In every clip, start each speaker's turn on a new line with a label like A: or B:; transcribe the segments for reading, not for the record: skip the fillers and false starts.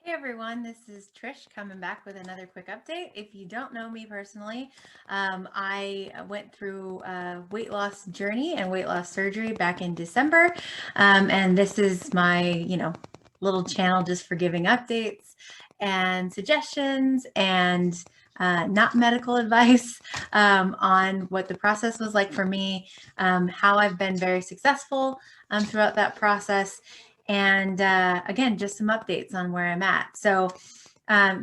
A: Hey everyone, this is Trish coming back with another quick update. If you don't know me personally, I went through a weight loss journey and weight loss surgery back in December. And this is my, little channel just for giving updates and suggestions and not medical advice on what the process was like for me, how I've been very successful throughout that process. And again, just some updates on where I'm at. So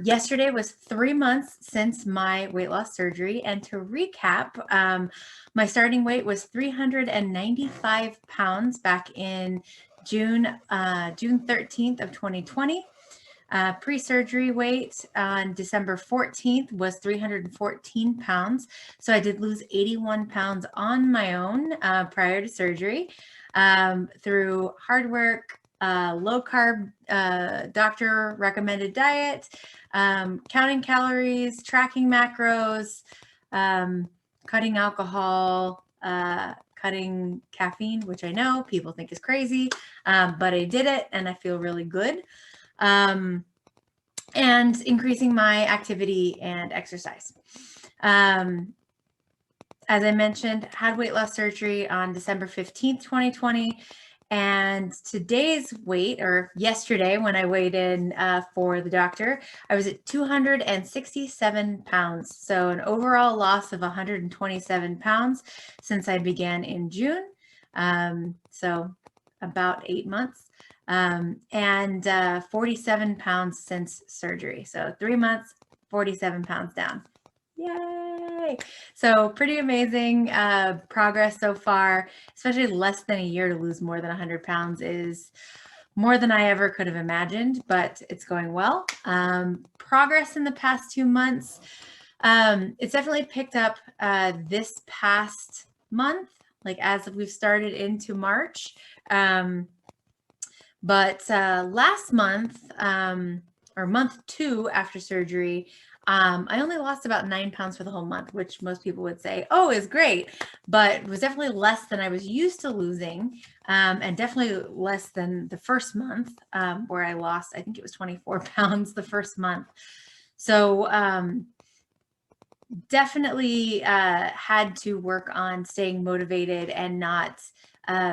A: yesterday was 3 months since my weight loss surgery. And to recap, my starting weight was 395 pounds back in June 13th of 2020. Pre-surgery weight on December 14th was 314 pounds. So I did lose 81 pounds on my own prior to surgery through hard work, low carb, doctor recommended diet, counting calories, tracking macros, cutting alcohol, cutting caffeine, which I know people think is crazy, but I did it and I feel really good. And increasing my activity and exercise. As I mentioned, had weight loss surgery on December 15th, 2020. And today's weight, or yesterday when I weighed in for the doctor, I was at 267 pounds. So an overall loss of 127 pounds since I began in June. So about 8 months. And 47 pounds since surgery. So 3 months, 47 pounds down. Yay! So pretty amazing progress so far, especially less than a year to lose more than 100 pounds is more than I ever could have imagined, but it's going well. Progress in the past 2 months, it's definitely picked up this past month, like as we've started into March. But last month, or month 2 after surgery, I only lost about 9 pounds for the whole month, which most people would say, oh, is great, but it was definitely less than I was used to losing, and definitely less than the first month, where I lost, I think it was 24 pounds the first month. So definitely had to work on staying motivated and not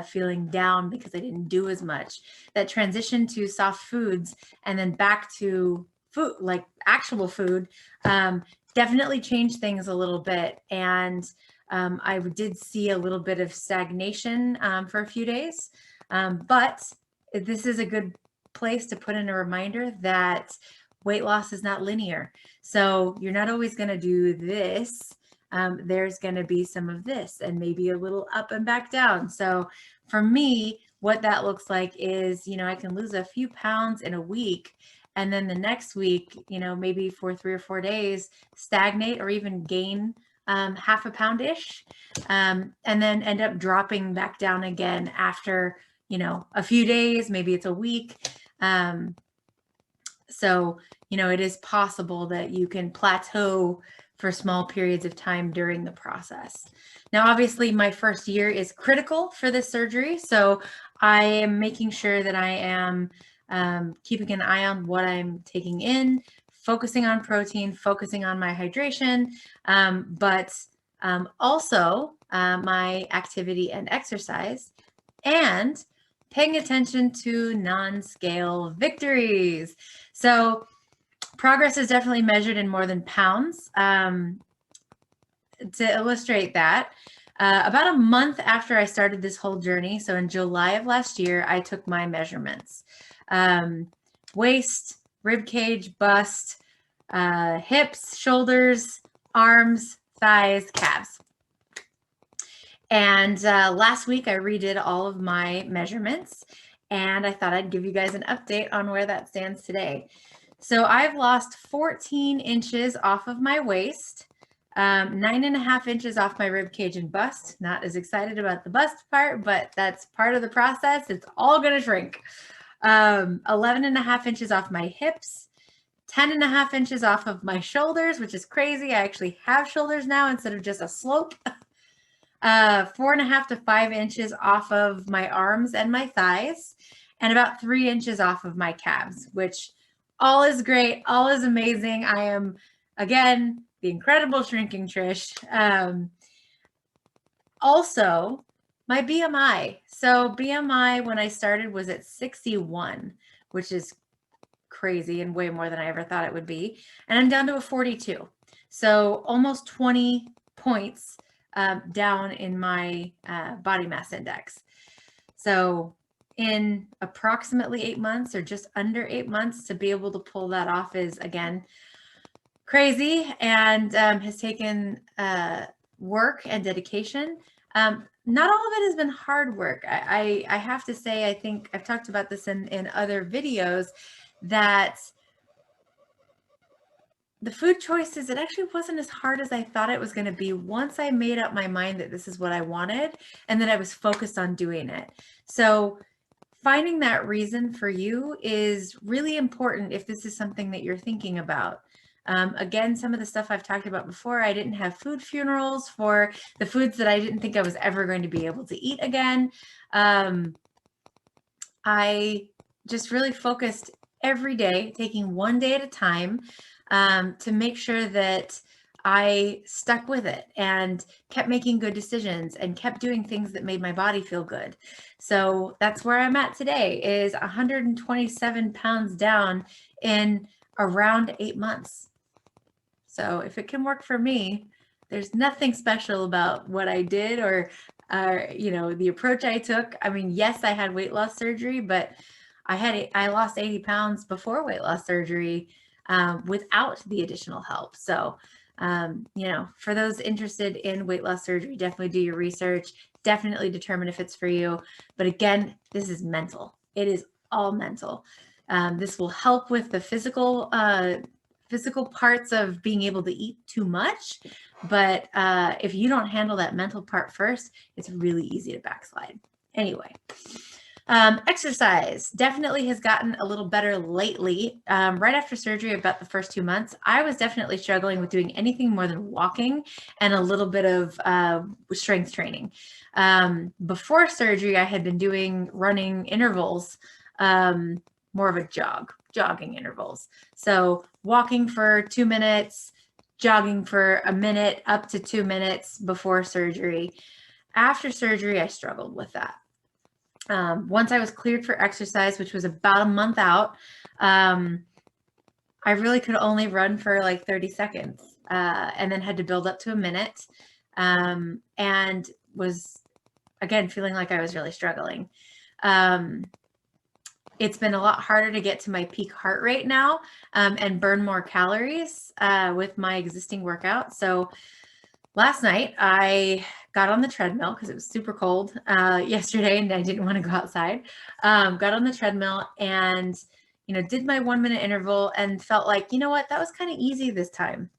A: feeling down because I didn't do as much. That transition to soft foods and then back to food, like actual food, definitely changed things a little bit. And I did see a little bit of stagnation for a few days. But this is a good place to put in a reminder that weight loss is not linear. So you're not always going to do this. There's going to be some of this and maybe a little up and back down. So for me, what that looks like is, I can lose a few pounds in a week. And then the next week, maybe for 3 or 4 days, stagnate or even gain half a pound-ish, and then end up dropping back down again after, a few days, maybe it's a week. So, it is possible that you can plateau for small periods of time during the process. Now, obviously, my first year is critical for this surgery. So I am making sure that I am keeping an eye on what I'm taking in, focusing on protein, focusing on my hydration, but also my activity and exercise, and paying attention to non-scale victories. So progress is definitely measured in more than pounds. To illustrate that, about a month after I started this whole journey, so in July of last year, I took my measurements. Waist, rib cage, bust, hips, shoulders, arms, thighs, calves. And last week I redid all of my measurements, and I thought I'd give you guys an update on where that stands today. So I've lost 14 inches off of my waist, 9.5 inches off my rib cage and bust. Not as excited about the bust part, but that's part of the process. It's all going to shrink. 11.5 inches off my hips, 10.5 inches off of my shoulders, which is crazy. I actually have shoulders now instead of just a slope. 4.5 to 5 inches off of my arms and my thighs, and about 3 inches off of my calves, which All is great. All is amazing. I am, again, the incredible shrinking Trish. Also, my BMI. So BMI when I started was at 61, which is crazy and way more than I ever thought it would be. And I'm down to a 42. So almost 20 points down in my body mass index. So in approximately 8 months or just under 8 months to be able to pull that off is, again, crazy and has taken work and dedication. Not all of it has been hard work. I have to say, I think I've talked about this in other videos, that the food choices, it actually wasn't as hard as I thought it was going to be once I made up my mind that this is what I wanted and that I was focused on doing it. So finding that reason for you is really important if this is something that you're thinking about. Again, some of the stuff I've talked about before, I didn't have food funerals for the foods that I didn't think I was ever going to be able to eat again. I just really focused every day, taking one day at a time, to make sure that I stuck with it and kept making good decisions and kept doing things that made my body feel good. So that's where I'm at today, is 127 pounds down in around 8 months. So if it can work for me, there's nothing special about what I did or the approach I took. I mean, yes, I had weight loss surgery, but I lost 80 pounds before weight loss surgery without the additional help. So, for those interested in weight loss surgery, definitely do your research, definitely determine if it's for you. But again, this is mental. It is all mental. This will help with the physical parts of being able to eat too much. But if you don't handle that mental part first, it's really easy to backslide. Anyway, exercise definitely has gotten a little better lately. Right after surgery, about the first 2 months, I was definitely struggling with doing anything more than walking and a little bit of strength training. Before surgery, I had been doing running intervals, more of a jogging intervals. So walking for 2 minutes, jogging for a minute, up to 2 minutes before surgery. After surgery, I struggled with that. Once I was cleared for exercise, which was about a month out, I really could only run for like 30 seconds and then had to build up to a minute, and was, again, feeling like I was really struggling. It's been a lot harder to get to my peak heart rate now and burn more calories with my existing workout. So last night I got on the treadmill because it was super cold yesterday and I didn't want to go outside. Got on the treadmill and, did my 1 minute interval and felt like, you know what, that was kind of easy this time.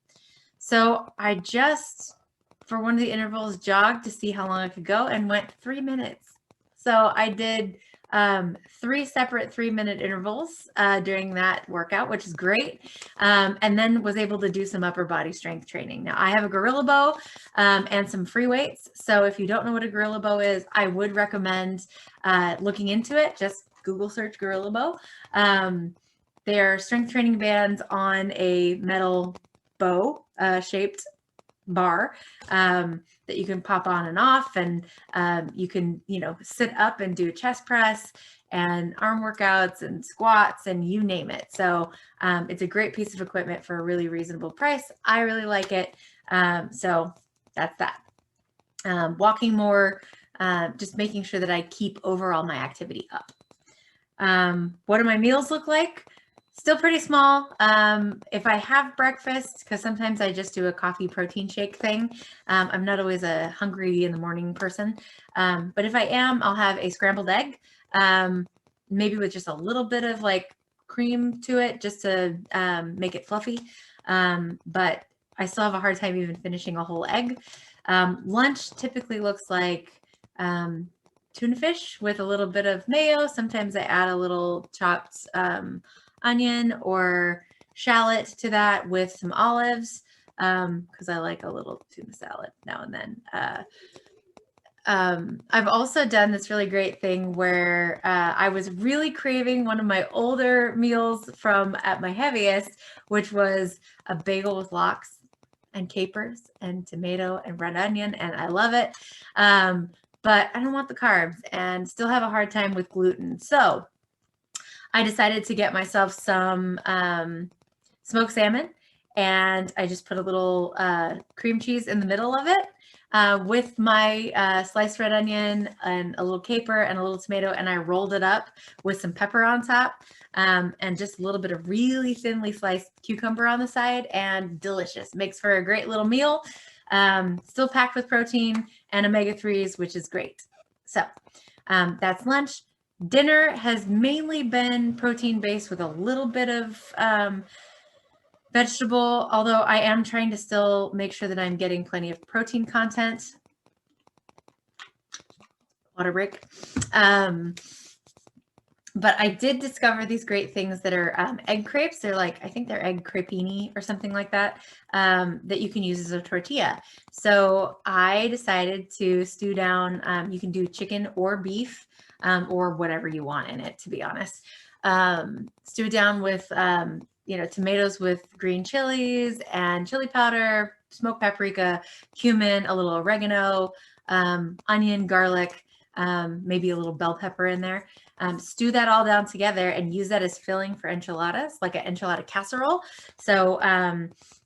A: So I just, for one of the intervals, jogged to see how long I could go and went 3 minutes. So I did 3 separate 3-minute intervals during that workout, which is great. And then was able to do some upper body strength training. Now I have a gorilla bow and some free weights. So if you don't know what a gorilla bow is, I would recommend looking into it. Just Google search gorilla bow. They're strength training bands on a metal bow shaped bar that you can pop on and off, and you can sit up and do a chest press and arm workouts and squats and you name it. So it's a great piece of equipment for a really reasonable price. I really like it. So that's that. Walking more, just making sure that I keep overall my activity up. What do my meals look like? Still pretty small. If I have breakfast, because sometimes I just do a coffee protein shake thing. I'm not always a hungry in the morning person. But if I am, I'll have a scrambled egg, maybe with just a little bit of like cream to it, just to make it fluffy. But I still have a hard time even finishing a whole egg. Lunch typically looks like tuna fish with a little bit of mayo. Sometimes I add a little chopped onion or shallot to that with some olives, because I like a little tuna salad now and then. I've also done this really great thing where I was really craving one of my older meals from at my heaviest, which was a bagel with lox and capers and tomato and red onion, and I love it. But I don't want the carbs and still have a hard time with gluten. So I decided to get myself some smoked salmon, and I just put a little cream cheese in the middle of it with my sliced red onion and a little caper and a little tomato, and I rolled it up with some pepper on top and just a little bit of really thinly sliced cucumber on the side, and delicious. Makes for a great little meal. Still packed with protein and omega-3s, which is great. So that's lunch. Dinner has mainly been protein-based with a little bit of vegetable, although I am trying to still make sure that I'm getting plenty of protein content. Water break. But I did discover these great things that are egg crepes. They're like, I think they're egg crepini or something like that, that you can use as a tortilla. So I decided to stew down, you can do chicken or beef or whatever you want in it, to be honest. Stew down with, tomatoes with green chilies and chili powder, smoked paprika, cumin, a little oregano, onion, garlic, maybe a little bell pepper in there. Stew that all down together and use that as filling for enchiladas, like an enchilada casserole. So,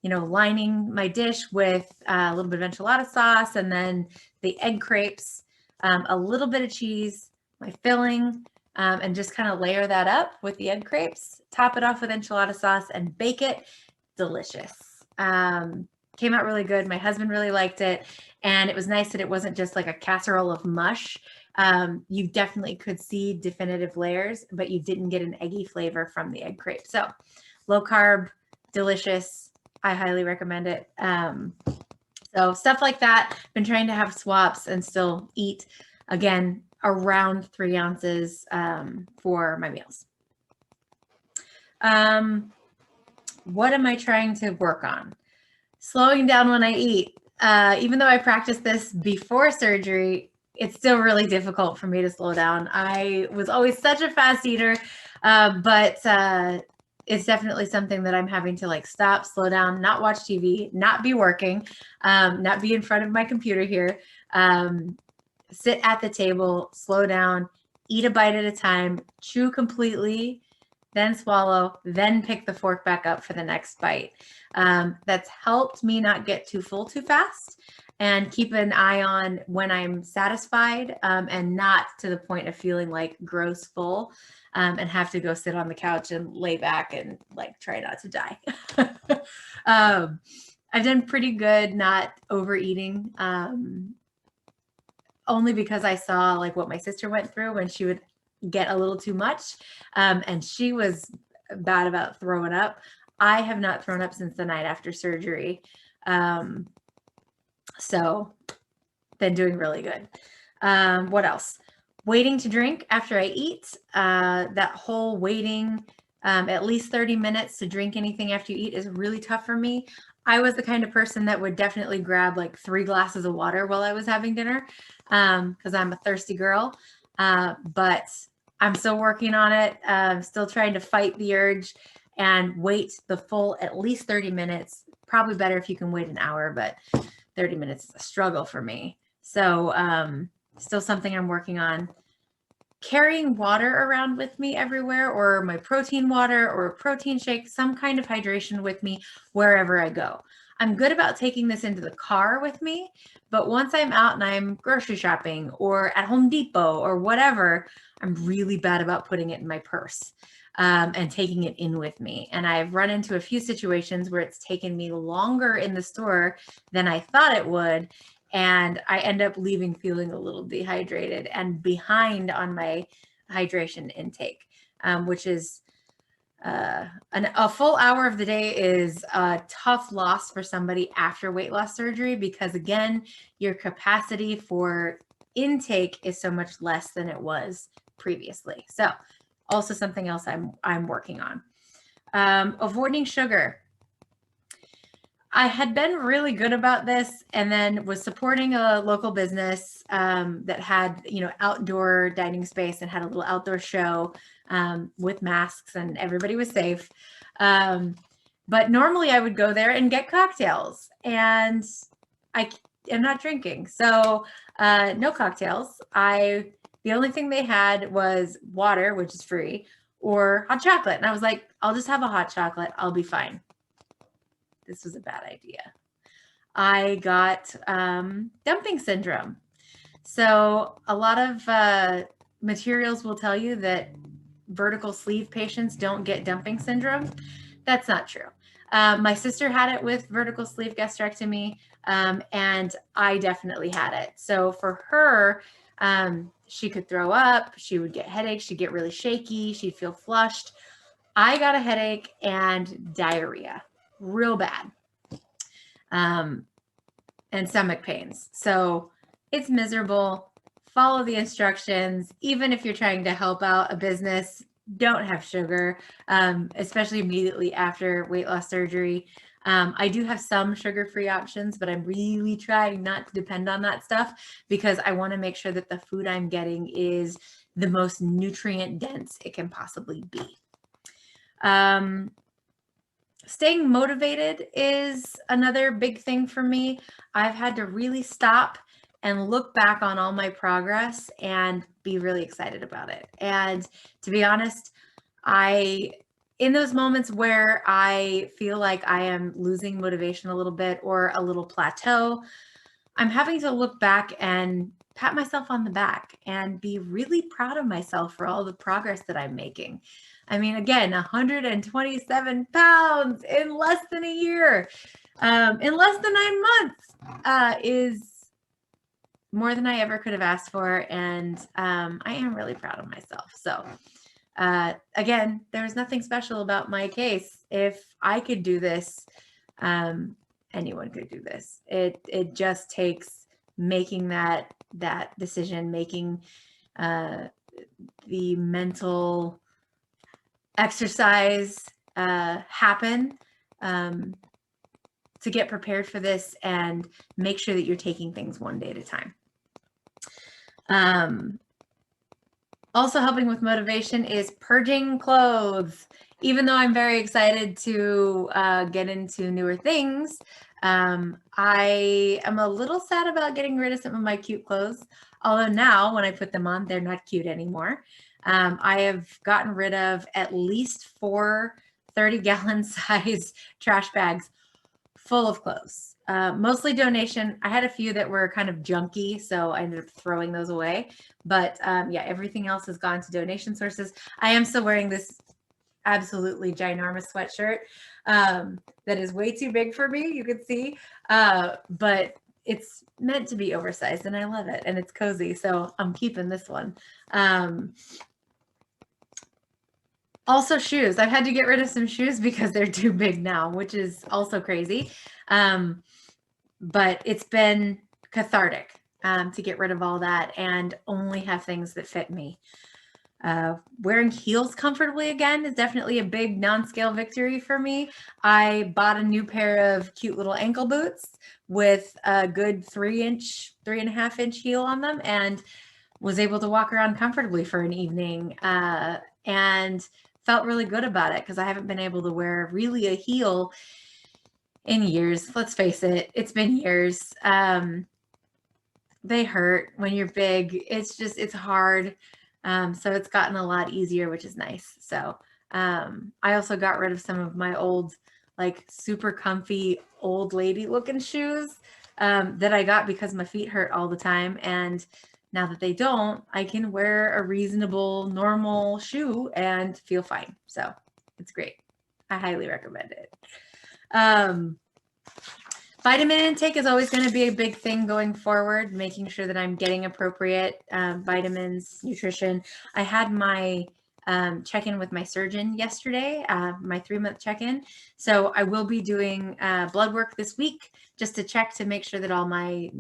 A: lining my dish with a little bit of enchilada sauce, and then the egg crepes, a little bit of cheese, my filling, and just kind of layer that up with the egg crepes, top it off with enchilada sauce and bake it. Delicious. Came out really good. My husband really liked it. And it was nice that it wasn't just like a casserole of mush. You definitely could see definitive layers, but you didn't get an eggy flavor from the egg crepe. So low carb, delicious. I highly recommend it. So stuff like that. Been trying to have swaps and still eat, again, around 3 ounces for my meals. What am I trying to work on? Slowing down when I eat. Even though I practiced this before surgery, it's still really difficult for me to slow down. I was always such a fast eater, but it's definitely something that I'm having to like stop, slow down, not watch TV, not be working, not be in front of my computer here, sit at the table, slow down, eat a bite at a time, chew completely, then swallow, then pick the fork back up for the next bite. That's helped me not get too full too fast and keep an eye on when I'm satisfied and not to the point of feeling like gross full and have to go sit on the couch and lay back and like try not to die. I've done pretty good not overeating, only because I saw like what my sister went through when she would get a little too much, and she was bad about throwing up. I have not thrown up since the night after surgery. So been doing really good. What else? Waiting to drink after I eat. That whole waiting at least 30 minutes to drink anything after you eat is really tough for me. I was the kind of person that would definitely grab like 3 glasses of water while I was having dinner because I'm a thirsty girl. But I'm still working on it. Still trying to fight the urge and wait the full at least 30 minutes. Probably better if you can wait an hour, but 30 minutes is a struggle for me. So still something I'm working on. Carrying water around with me everywhere, or my protein water or a protein shake, some kind of hydration with me wherever I go. I'm good about taking this into the car with me, but once I'm out and I'm grocery shopping or at Home Depot or whatever, I'm really bad about putting it in my purse and taking it in with me. And I've run into a few situations where it's taken me longer in the store than I thought it would. And I end up leaving feeling a little dehydrated and behind on my hydration intake, which is a full hour of the day is a tough loss for somebody after weight loss surgery, because again, your capacity for intake is so much less than it was previously. So also something else I'm working on. Avoiding sugar. I had been really good about this, and then was supporting a local business that had, outdoor dining space and had a little outdoor show with masks, and everybody was safe. But normally I would go there and get cocktails, and I am not drinking, so no cocktails. The only thing they had was water, which is free, or hot chocolate, and I was like, I'll just have a hot chocolate. I'll be fine. This was a bad idea. I got dumping syndrome. So a lot of materials will tell you that vertical sleeve patients don't get dumping syndrome. That's not true. My sister had it with vertical sleeve gastrectomy, and I definitely had it. So for her, she could throw up, she would get headaches, she'd get really shaky, she'd feel flushed. I got a headache and diarrhea, real bad, and stomach pains. So it's miserable. Follow the instructions. Even if you're trying to help out a business, don't have sugar, especially immediately after weight loss surgery. I do have some sugar-free options, but I'm really trying not to depend on that stuff because I want to make sure that the food I'm getting is the most nutrient dense it can possibly be. Staying motivated is another big thing for me. I've had to really stop and look back on all my progress and be really excited about it. And to be honest, in those moments where I feel like I am losing motivation a little bit or a little plateau, I'm having to look back and pat myself on the back and be really proud of myself for all the progress that I'm making. I mean, again, 127 pounds in less than a year, in less than 9 months, is more than I ever could have asked for. And I am really proud of myself. So again, there's nothing special about my case. If I could do this, anyone could do this. It just takes making that decision, making the mental exercise happen to get prepared for this and make sure that you're taking things one day at a time. Also helping with motivation is purging clothes. Even though I'm very excited to get into newer things, I am a little sad about getting rid of some of my cute clothes. Although now when I put them on, they're not cute anymore. I have gotten rid of at least 4 30-gallon size trash bags full of clothes, mostly donation. I had a few that were kind of junky, so I ended up throwing those away. But yeah, everything else has gone to donation sources. I am still wearing this absolutely ginormous sweatshirt that is way too big for me, you can see, but it's meant to be oversized and I love it and it's cozy, so I'm keeping this one. Also shoes. I've had to get rid of some shoes because they're too big now, which is also crazy. But it's been cathartic to get rid of all that and only have things that fit me. Wearing heels comfortably again is definitely a big non-scale victory for me. I bought a new pair of cute little ankle boots with a good 3.5 inch heel on them and was able to walk around comfortably for an evening and felt really good about it because I haven't been able to wear really a heel in years. Let's face it, it's been years. They hurt when you're big. It's hard. So it's gotten a lot easier, which is nice. So I also got rid of some of my old, like super comfy old lady looking shoes that I got because my feet hurt all the time. And now that they don't, I can wear a reasonable, normal shoe and feel fine. So it's great. I highly recommend it. Vitamin intake is always going to be a big thing going forward, making sure that I'm getting appropriate vitamins, nutrition. I had my check-in with my surgeon yesterday, my 3-month check-in. So I will be doing blood work this week just to check to make sure that all my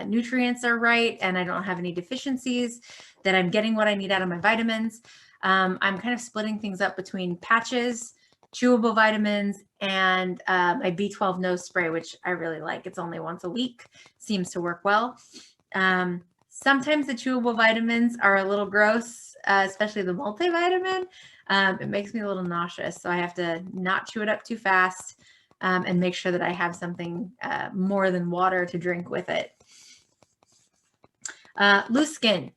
A: nutrients are right and I don't have any deficiencies, that I'm getting what I need out of my vitamins. I'm kind of splitting things up between patches chewable vitamins, and a B12 nose spray, which I really like. It's only once a week, seems to work well. Sometimes the chewable vitamins are a little gross, especially the multivitamin. It makes me a little nauseous, so I have to not chew it up too fast and make sure that I have something more than water to drink with it. Loose skin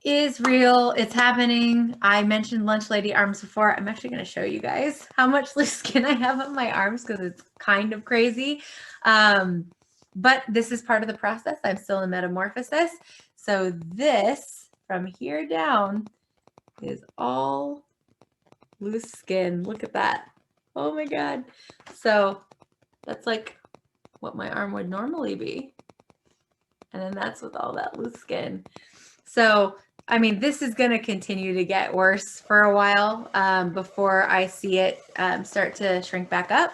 A: is real. It's happening. I mentioned lunch lady arms before. I'm actually going to show you guys how much loose skin I have on my arms because it's kind of crazy. But this is part of the process. I'm still in metamorphosis. So this from here down is all loose skin. Look at that. Oh my God. So that's like what my arm would normally be. And then that's with all that loose skin. So, I mean, this is going to continue to get worse for a while before I see it start to shrink back up.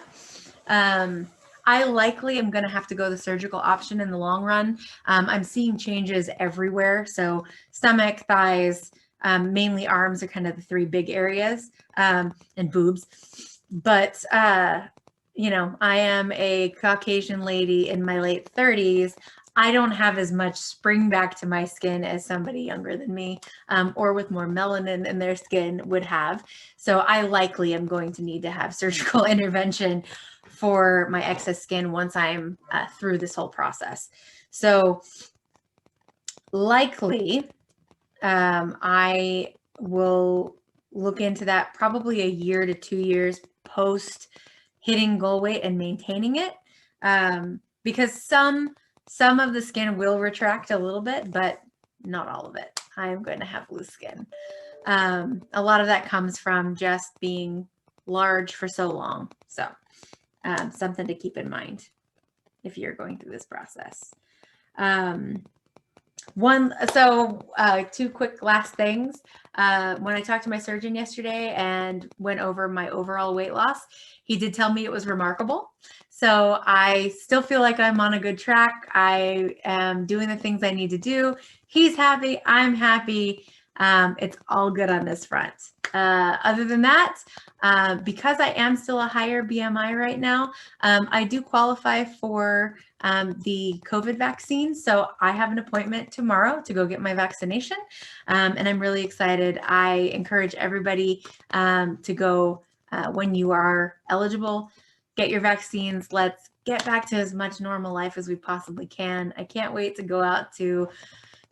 A: I likely am going to have to go the surgical option in the long run. I'm seeing changes everywhere. So stomach, thighs, mainly arms are kind of the three big areas, and boobs. But, you know, I am a Caucasian lady in my late 30s. I don't have as much spring back to my skin as somebody younger than me or with more melanin in their skin would have. So I likely am going to need to have surgical intervention for my excess skin once I'm through this whole process. So likely I will look into that probably a year to 2 years post hitting goal weight and maintaining it because some of the skin will retract a little bit, but not all of it. I'm going to have loose skin. A lot of that comes from just being large for so long. So something to keep in mind if you're going through this process. Two quick last things. When I talked to my surgeon yesterday and went over my overall weight loss, he did tell me it was remarkable. So I still feel like I'm on a good track. I am doing the things I need to do. He's happy. I'm happy. It's all good on this front. Other than that, because I am still a higher BMI right now, I do qualify for the COVID vaccine. So I have an appointment tomorrow to go get my vaccination. And I'm really excited. I encourage everybody to go when you are eligible, get your vaccines. Let's get back to as much normal life as we possibly can. I can't wait to go out to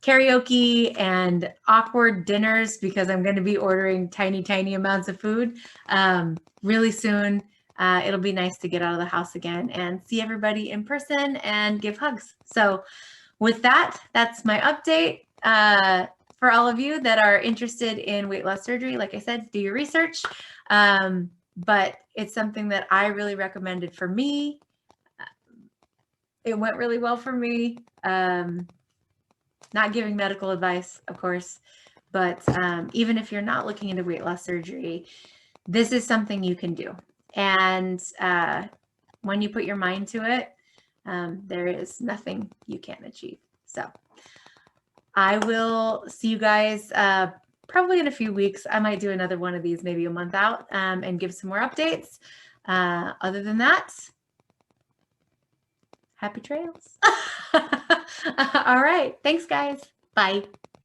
A: karaoke and awkward dinners because I'm going to be ordering tiny, tiny amounts of food really soon. It'll be nice to get out of the house again and see everybody in person and give hugs. So with that, that's my update. For all of you that are interested in weight loss surgery, like I said, do your research. But it's something that I really recommended for me. It went really well for me. Not giving medical advice, of course, but even if you're not looking into weight loss surgery, this is something you can do. And when you put your mind to it, there is nothing you can't achieve. So I will see you guys probably in a few weeks. I might do another one of these, maybe a month out, and give some more updates. Other than that, happy trails. All right. Thanks, guys. Bye.